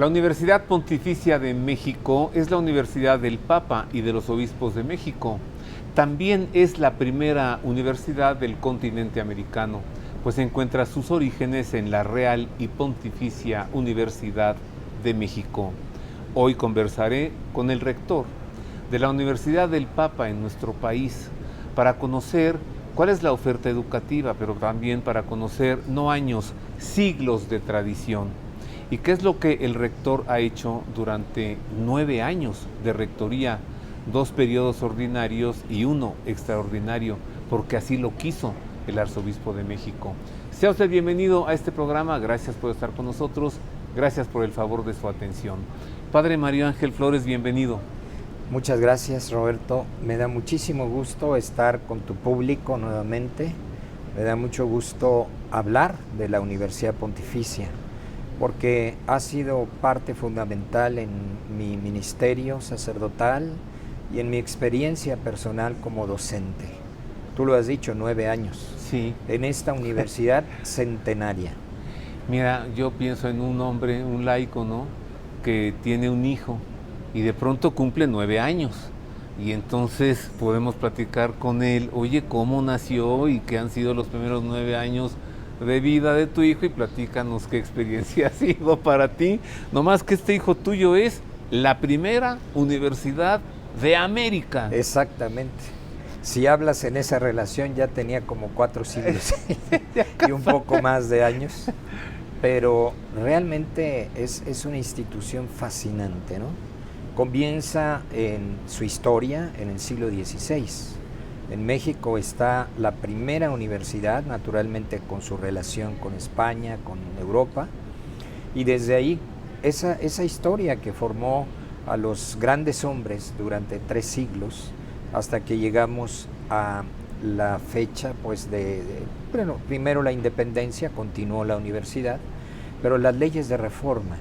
La Universidad Pontificia de México es la universidad del Papa y de los obispos de México. También es la primera universidad del continente americano, pues encuentra sus orígenes en la Real y Pontificia Universidad de México. Hoy conversaré con el rector de la Universidad del Papa en nuestro país para conocer cuál es la oferta educativa, pero también para conocer no años, siglos de tradición. ¿Y qué es lo que el rector ha hecho durante 9 años de rectoría? 2 periodos ordinarios y 1 extraordinario, porque así lo quiso el arzobispo de México. Sea usted bienvenido a este programa, gracias por estar con nosotros, gracias por el favor de su atención. Padre Mario Ángel Flores, bienvenido. Muchas gracias, Roberto. Me da muchísimo gusto estar con tu público nuevamente. Me da mucho gusto hablar de la Universidad Pontificia, porque ha sido parte fundamental en mi ministerio sacerdotal y en mi experiencia personal como docente. Tú lo has dicho, 9 años. Sí. En esta universidad centenaria. Mira, yo pienso en un hombre, un laico, ¿no?, que tiene un hijo y de pronto cumple 9 años. Y entonces podemos platicar con él, oye, ¿cómo nació y qué han sido los primeros 9 años de vida de tu hijo? Y platícanos qué experiencia ha sido para ti. No más que este hijo tuyo es la primera universidad de América. Exactamente. Si hablas en esa relación, ya tenía como 4 siglos y un poco más de años. Pero realmente es una institución fascinante, ¿no? Comienza en su historia en el siglo XVI. En México está la primera universidad, naturalmente con su relación con España, con Europa, y desde ahí esa historia que formó a los grandes hombres durante 3 siglos, hasta que llegamos a la fecha pues bueno, primero la independencia, continuó la universidad, pero las leyes de reforma,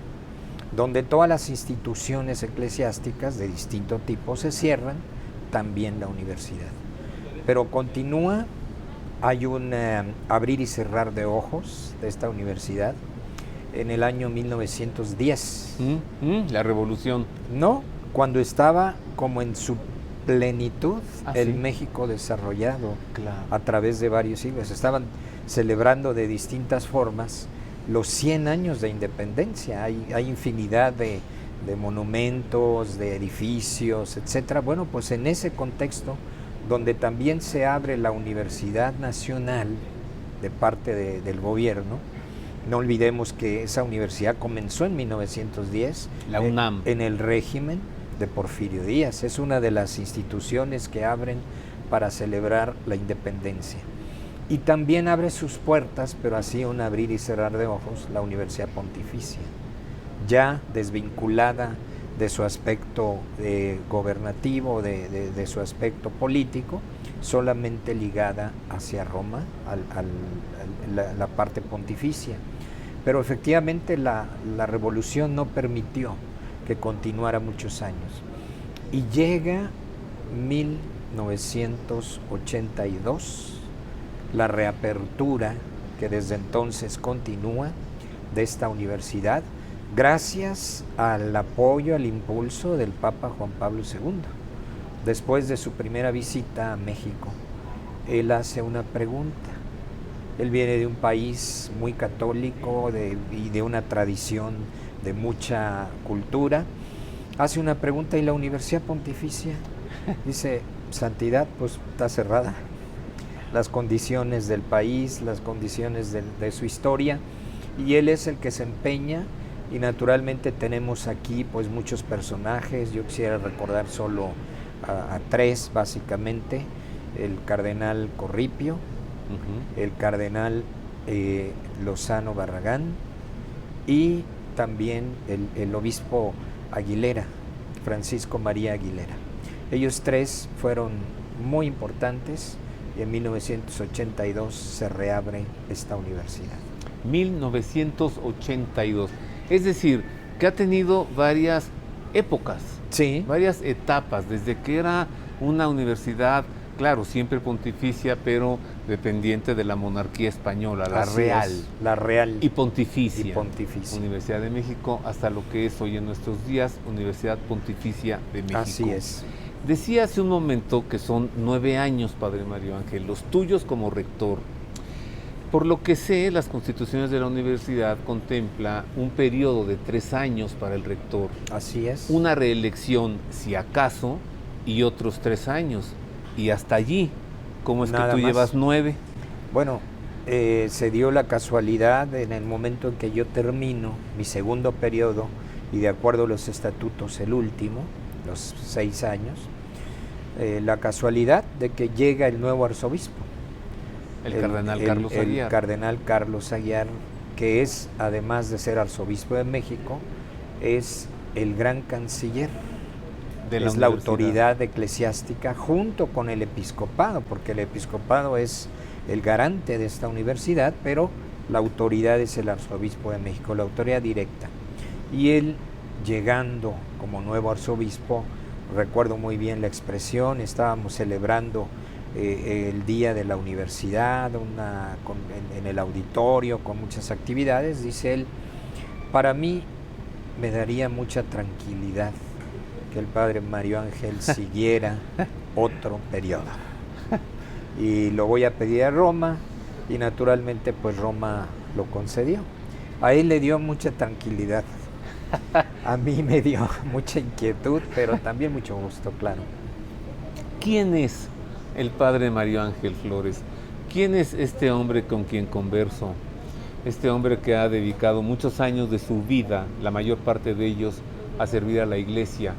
donde todas las instituciones eclesiásticas de distinto tipo se cierran, también la universidad. Pero continúa, hay un abrir y cerrar de ojos de esta universidad en el año 1910. La revolución. No, cuando estaba como en su plenitud el ¿sí? México desarrollado, Claro. a través de varios siglos. Estaban celebrando de distintas formas los 100 años de independencia. Hay infinidad de monumentos, de edificios, etcétera. Bueno, pues en ese contexto, donde también se abre la Universidad Nacional de parte del gobierno, no olvidemos que esa universidad comenzó en 1910, la UNAM, en el régimen de Porfirio Díaz. Es una de las instituciones que abren para celebrar la independencia. Y también abre sus puertas, pero así un abrir y cerrar de ojos, la Universidad Pontificia, ya desvinculada de su aspecto gobernativo, de su aspecto político, solamente ligada hacia Roma, la parte pontificia. Pero efectivamente la revolución no permitió que continuara muchos años. Y llega 1982, la reapertura que desde entonces continúa de esta universidad, gracias al apoyo, al impulso del Papa Juan Pablo II. Después de su primera visita a México, él hace una pregunta. Él viene de un país muy católico y de una tradición de mucha cultura. Hace una pregunta y la Universidad Pontificia dice, Santidad, pues está cerrada. Las condiciones del país, las condiciones de su historia, y él es el que se empeña, y naturalmente tenemos aquí pues muchos personajes. Yo quisiera recordar solo a 3 básicamente: el cardenal Corripio, el cardenal Lozano Barragán y también el obispo Aguilera, Francisco María Aguilera. Ellos 3 fueron muy importantes y en 1982 se reabre esta universidad. 1982. Es decir, que ha tenido varias épocas, sí, varias etapas, desde que era una universidad Claro, siempre pontificia, pero dependiente de la monarquía española, la Así real. es, la real Y pontificia. y pontificia. Universidad de México, hasta lo que es hoy en nuestros días, Universidad Pontificia de México. Así es. Decía hace un momento que son 9 años, Padre Mario Ángel, los tuyos como rector. Por lo que sé, las constituciones de la universidad contempla un periodo de 3 años para el rector. Así es. Una reelección, si acaso, y otros 3 años. Y hasta allí, ¿cómo es Nada que tú más. llevas 9? Bueno, se dio la casualidad en el momento en que yo termino mi segundo periodo, y de acuerdo a los estatutos el último, los 6 años, la casualidad de que llega el nuevo arzobispo. El cardenal Carlos Aguiar. El cardenal Carlos Aguiar, que es, además de ser arzobispo de México, es el gran canciller. De la es la universidad. autoridad eclesiástica junto con el episcopado, porque el episcopado es el garante de esta universidad, pero la autoridad es el arzobispo de México, la autoridad directa. Y él, llegando como nuevo arzobispo, recuerdo muy bien la expresión, estábamos celebrando el día de la universidad, en el auditorio, con muchas actividades. Dice él: para mí me daría mucha tranquilidad que el padre Mario Ángel siguiera otro periodo. Y lo voy a pedir a Roma, y naturalmente pues Roma lo concedió. A él le dio mucha tranquilidad. A mí me dio mucha inquietud, pero también mucho gusto, claro. ¿Quién es el padre Mario Ángel Flores? ¿Quién es este hombre con quien converso? Este hombre que ha dedicado muchos años de su vida, la mayor parte de ellos, a servir a la Iglesia,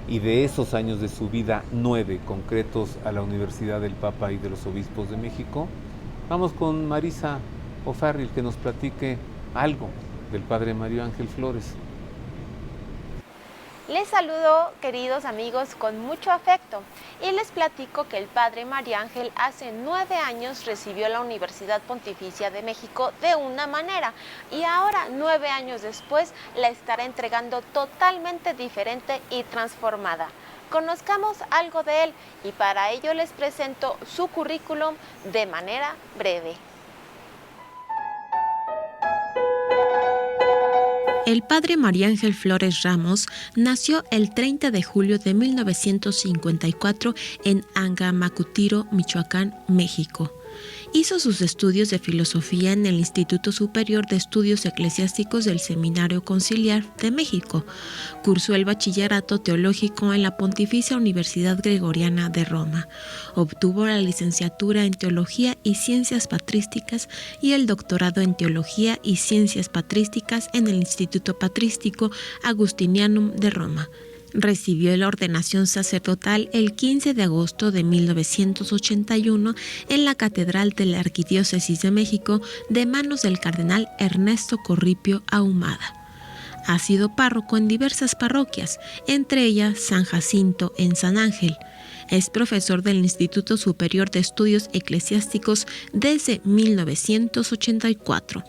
y de esos años de su vida, 9 concretos a la Universidad del Papa y de los Obispos de México. Vamos con Marisa O'Farrill, que nos platique algo del padre Mario Ángel Flores. Les saludo, queridos amigos, con mucho afecto y les platico que el padre Mario Ángel hace 9 años recibió la Universidad Pontificia de México de una manera, y ahora 9 años después la estará entregando totalmente diferente y transformada. Conozcamos algo de él, y para ello les presento su currículum de manera breve. El padre Mario Ángel Flores Ramos nació el 30 de julio de 1954 en Angamacutiro, Michoacán, México. Hizo sus estudios de filosofía en el Instituto Superior de Estudios Eclesiásticos del Seminario Conciliar de México. Cursó el bachillerato teológico en la Pontificia Universidad Gregoriana de Roma. Obtuvo la licenciatura en Teología y Ciencias Patrísticas y el doctorado en Teología y Ciencias Patrísticas en el Instituto Patrístico Agustinianum de Roma. Recibió la ordenación sacerdotal el 15 de agosto de 1981 en la Catedral de la Arquidiócesis de México de manos del cardenal Ernesto Corripio Ahumada. Ha sido párroco en diversas parroquias, entre ellas San Jacinto en San Ángel. Es profesor del Instituto Superior de Estudios Eclesiásticos desde 1984.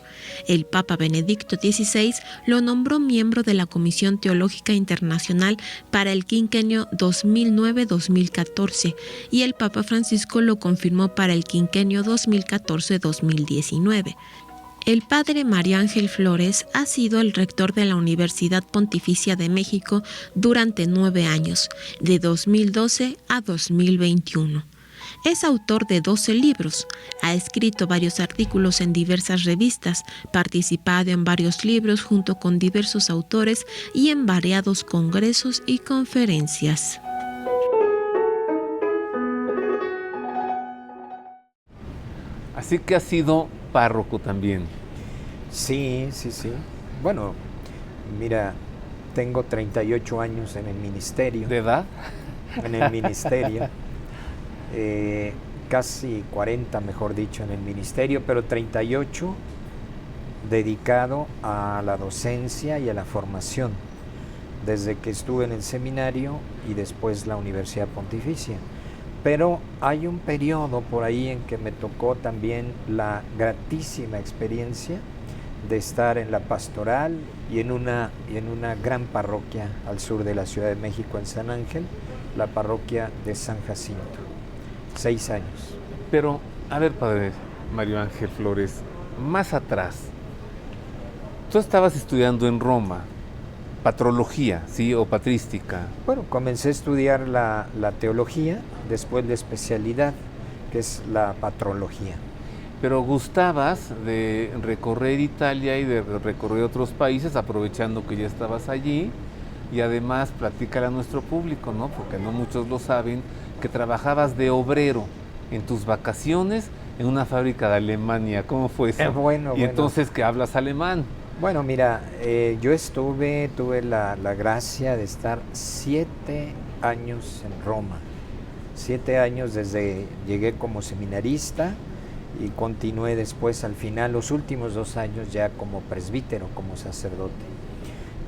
El Papa Benedicto XVI lo nombró miembro de la Comisión Teológica Internacional para el quinquenio 2009-2014 y el Papa Francisco lo confirmó para el quinquenio 2014-2019. El padre Mario Ángel Flores ha sido el rector de la Universidad Pontificia de México durante 9 años, de 2012 a 2021. Es autor de 12 libros, ha escrito varios artículos en diversas revistas, participado en varios libros junto con diversos autores y en variados congresos y conferencias. Así que ha sido párroco también. Sí. Bueno, mira, tengo 38 años en el ministerio. ¿De edad? En el ministerio. Casi 40, mejor dicho, en el ministerio, pero 38 dedicado a la docencia y a la formación, desde que estuve en el seminario y después la Universidad Pontificia. Pero hay un periodo por ahí en que me tocó también la gratísima experiencia de estar en la pastoral y en una gran parroquia al sur de la Ciudad de México, en San Ángel, la parroquia de San Jacinto. 6 años. Pero, a ver, padre Mario Ángel Flores, más atrás, tú estabas estudiando en Roma, patrología, ¿sí? O patrística. Bueno, comencé a estudiar la teología, después la especialidad, que es la patrología. Pero gustabas de recorrer Italia y de recorrer otros países, aprovechando que ya estabas allí. Y además, platícale a nuestro público, ¿no? Porque no muchos lo saben, que trabajabas de obrero en tus vacaciones en una fábrica de Alemania. ¿Cómo fue eso? Bueno. Entonces, ¿que hablas alemán? Bueno, mira, yo tuve la gracia de estar 7 años en Roma. 7 años llegué como seminarista y continué después al final, los últimos 2 años ya como presbítero, como sacerdote.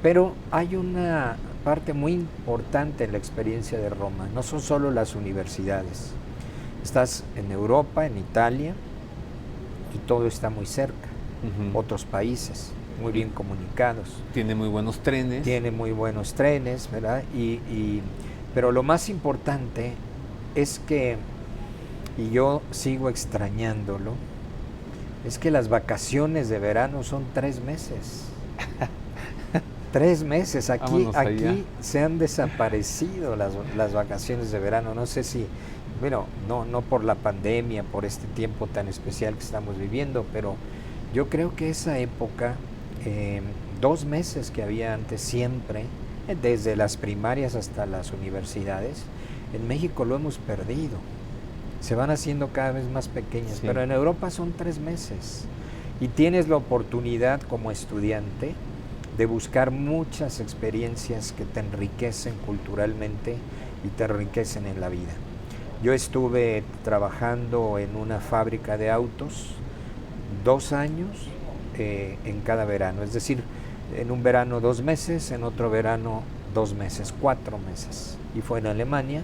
Pero hay una parte muy importante en la experiencia de Roma, no son solo las universidades. Estás en Europa, en Italia, y todo está muy cerca. Otros países, muy bien comunicados. Tiene muy buenos trenes. Tiene muy buenos trenes, ¿verdad? Pero lo más importante es que, y yo sigo extrañándolo, es que las vacaciones de verano son 3 meses. 3 meses. Aquí se han desaparecido las vacaciones de verano. No sé si, bueno, no por la pandemia, por este tiempo tan especial que estamos viviendo, pero yo creo que esa época, 2 meses que había antes siempre, desde las primarias hasta las universidades, en México lo hemos perdido. Se van haciendo cada vez más pequeñas, sí. Pero en Europa son 3 meses. Y tienes la oportunidad como estudiante de buscar muchas experiencias que te enriquecen culturalmente y te enriquecen en la vida. Yo estuve trabajando en una fábrica de autos 2 años en cada verano, es decir, en un verano 2 meses, en otro verano 2 meses, 4 meses. Y fue en Alemania,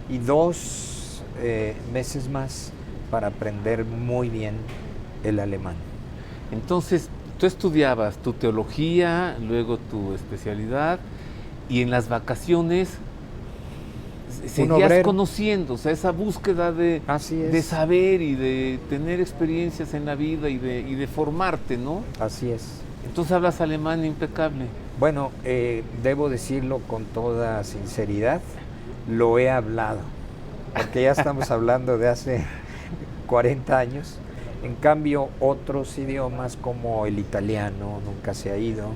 y 2 meses más para aprender muy bien el alemán. Entonces, tú estudiabas tu teología, luego tu especialidad, y en las vacaciones seguías conociendo, o sea, esa búsqueda de saber y de tener experiencias en la vida y de formarte, ¿no? Así es. Entonces hablas alemán impecable. Bueno, debo decirlo con toda sinceridad, lo he hablado, porque ya estamos hablando de hace 40 años. En cambio, otros idiomas como el italiano nunca se ha ido,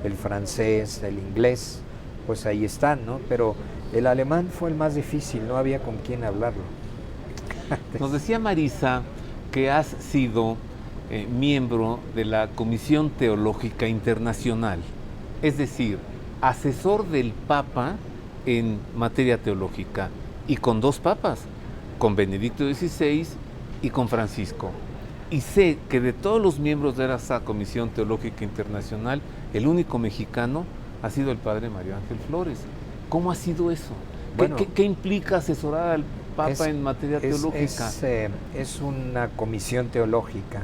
el francés, el inglés, pues ahí están, ¿no? Pero el alemán fue el más difícil, no había con quién hablarlo. Nos decía Marisa que has sido miembro de la Comisión Teológica Internacional, es decir, asesor del Papa en materia teológica, y con 2 papas, con Benedicto XVI y con Francisco. Y sé que de todos los miembros de esa Comisión Teológica Internacional, el único mexicano ha sido el padre Mario Ángel Flores. ¿Cómo ha sido eso? Bueno, ¿Qué implica asesorar al Papa en materia teológica? Es una comisión teológica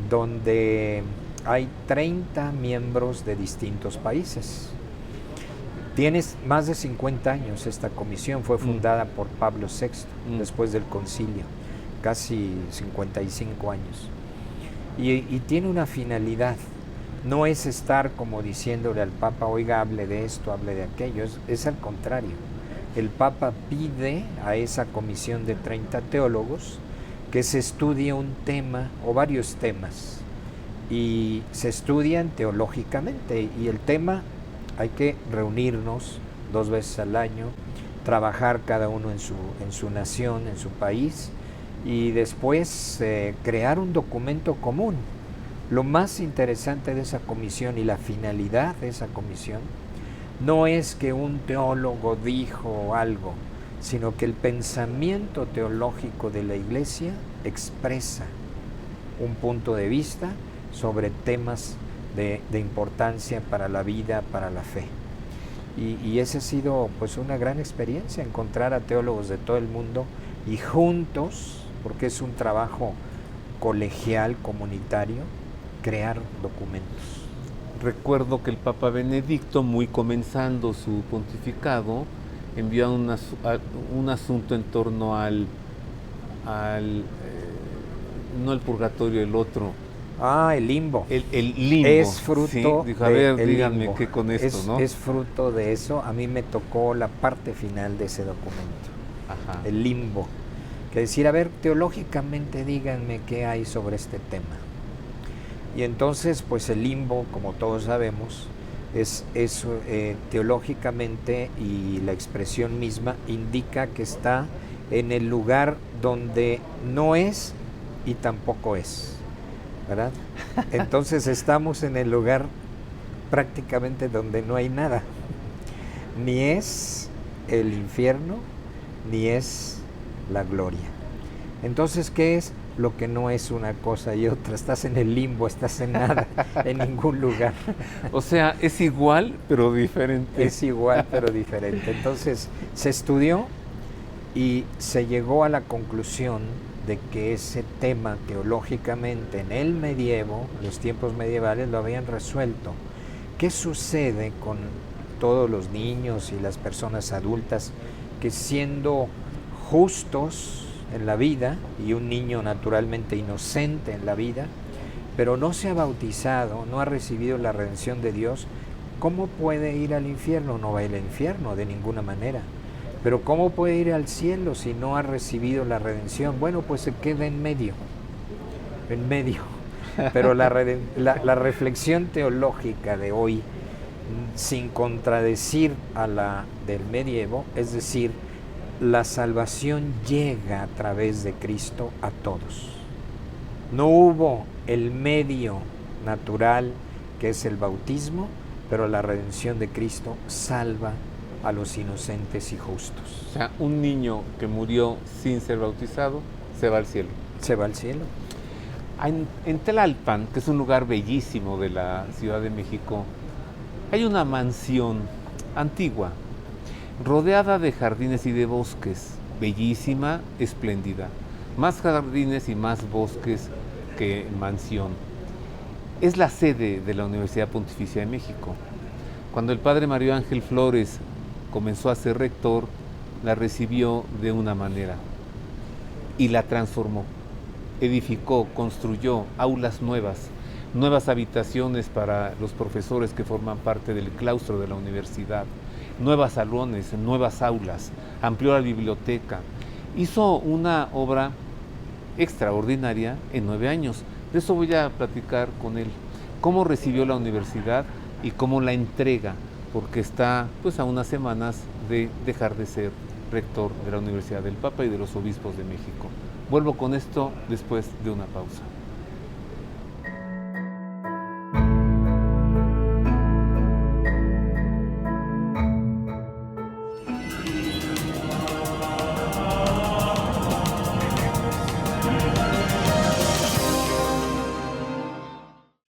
donde hay 30 miembros de distintos países. Tienes más de 50 años esta comisión, fue fundada por Pablo VI, después del concilio, casi 55 años. Y tiene una finalidad, no es estar como diciéndole al Papa, oiga, hable de esto, hable de aquello, es al contrario. El Papa pide a esa comisión de 30 teólogos que se estudie un tema o varios temas, y se estudian teológicamente, y el tema hay que reunirnos 2 veces al año, trabajar cada uno en su nación, en su país, y después crear un documento común. Lo más interesante de esa comisión y la finalidad de esa comisión no es que un teólogo dijo algo, sino que el pensamiento teológico de la Iglesia expresa un punto de vista sobre temas de importancia para la vida, para la fe. Y esa ha sido pues una gran experiencia, encontrar a teólogos de todo el mundo y juntos, porque es un trabajo colegial, comunitario, crear documentos. Recuerdo que el Papa Benedicto, muy comenzando su pontificado, envió un asunto en torno al no el purgatorio, el otro. El limbo. El limbo. Es fruto sí, dijo, a ver, del díganme limbo. qué con esto, ¿no? Es fruto de eso. A mí me tocó la parte final de ese documento. Ajá. El limbo. Que decir, a ver, teológicamente díganme qué hay sobre este tema. Y entonces, pues el limbo, como todos sabemos, es teológicamente, y la expresión misma indica que está en el lugar donde no es y tampoco es, ¿verdad? Entonces estamos en el lugar prácticamente donde no hay nada. Ni es el infierno, ni es la gloria. Entonces, ¿qué es? Lo que no es una cosa y otra. Estás en el limbo, estás en nada, en ningún lugar. O sea, es igual, pero diferente. Es igual, pero diferente. Entonces, se estudió y se llegó a la conclusión de que ese tema teológicamente en el medievo, los tiempos medievales, lo habían resuelto. ¿Qué sucede con todos los niños y las personas adultas que, siendo justos en la vida, y un niño naturalmente inocente en la vida, pero no se ha bautizado, no ha recibido la redención de Dios, ¿cómo puede ir al infierno? No va a ir al infierno de ninguna manera. Pero ¿cómo puede ir al cielo si no ha recibido la redención? Bueno, pues se queda en medio. Pero la reflexión teológica de hoy, sin contradecir a la del medievo, es decir, la salvación llega a través de Cristo a todos. No hubo el medio natural, que es el bautismo, pero la redención de Cristo salva a los inocentes y justos. O sea, un niño que murió sin ser bautizado se va al cielo. Se va al cielo. En Tlalpan, que es un lugar bellísimo de la Ciudad de México, hay una mansión antigua, rodeada de jardines y de bosques, bellísima, espléndida. Más jardines y más bosques que mansión. Es la sede de la Universidad Pontificia de México. Cuando el padre Mario Ángel Flores comenzó a ser rector, la recibió de una manera y la transformó. Edificó, construyó aulas nuevas, nuevas habitaciones para los profesores que forman parte del claustro de la universidad, nuevos salones, nuevas aulas, amplió la biblioteca, hizo una obra extraordinaria en 9 años. De eso voy a platicar con él, cómo recibió la universidad y cómo la entrega, porque está pues a unas semanas de dejar de ser rector de la Universidad del Papa y de los Obispos de México. Vuelvo con esto después de una pausa.